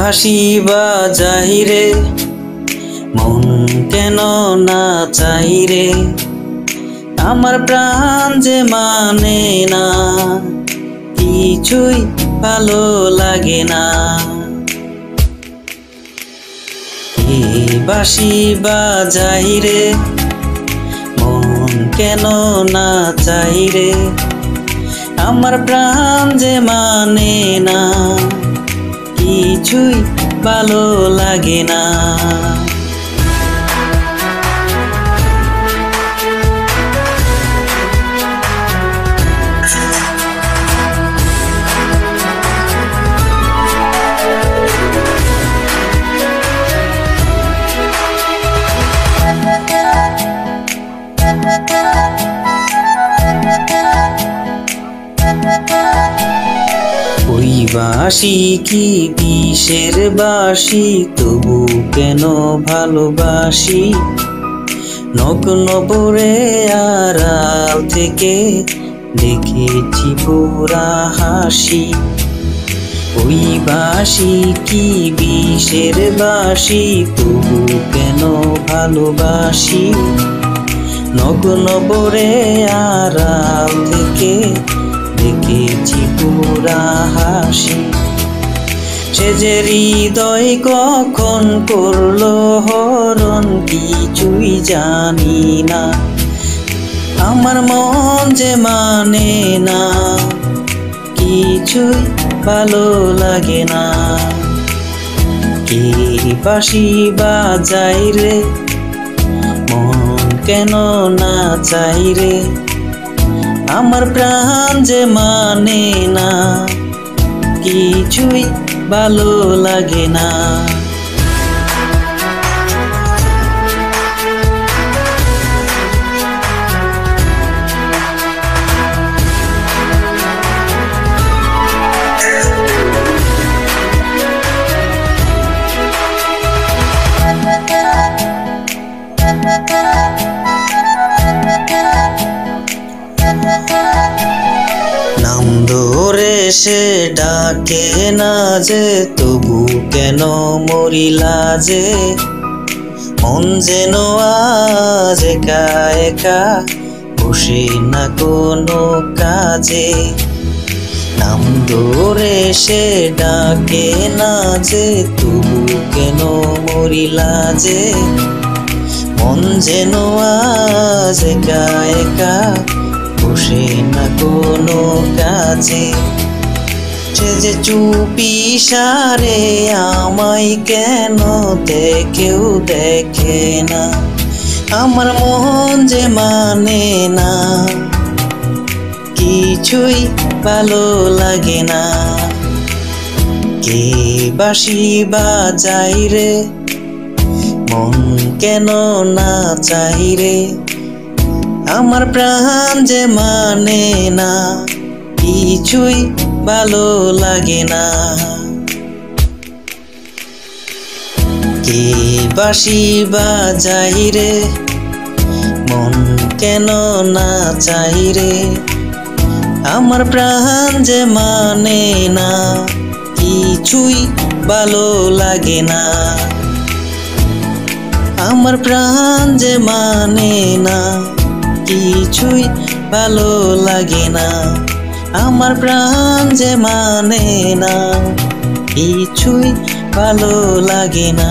বাঁশি বাজাই রে মন কেন না চাই রে, আমার প্রাণ যে মানে না, কিছুই ভালো লাগে না। বাঁশি বাজাই রে মন কেন না চাই রে, আমার প্রাণ যে মানে না, কিছুই ভালো লাগে না। ওই বাঁশি কি বিষের বাঁশি, তবু কেন ভালোবাসি, নগ্ন ভোরে আড়াল থেকে দেখেছি পুরা হাসি। ওই বাঁশি কি বিষের বাঁশি, তবু কেন ভালোবাসি, নগ্ন ভোরে আড়াল থেকে দেখেছি পুরা হাসি। সে যে হৃদয় কখন করলো হরণ, কিছুই জানি না, আমার মন যে মানে না, কিছুই ভালো লাগে না। কে বাঁশি বাজাই রে মন কেন না চাই রে, আমার প্রাণ যে মানে না, কিছুই ভালো লাগে না। নাম ধরে সে ডাকে না যে, তবু কেন মরিলা যে, মন যেন আজ একা একা বসে না কোনো কাজে। নাম ধরে সে ডাকে না যে, তবু কেন মরিলা যে, মন যেন আজ একা একা বসে না কোনো কাজে। সে যে চুপি সারে আমায় কেন দেখেও দেখে না, আমার মন যে মানে না, কিছুই ভালো লাগে না। কে বাঁশি বাজাই রে মন কেন না চাই রে, আমার প্রাণ যে মানে না, কিছুই ভালো লাগে না। কে বাঁশি বাজাই রে মন কেন না চাই রে, আমার প্রাণ যে মানে না, কিছুই ভালো লাগে না। আমার প্রাণ যে মানে না, কিছুই ভালো লাগে না। আমার প্রাণ যে মানে না, কিছুই ভালো লাগে না।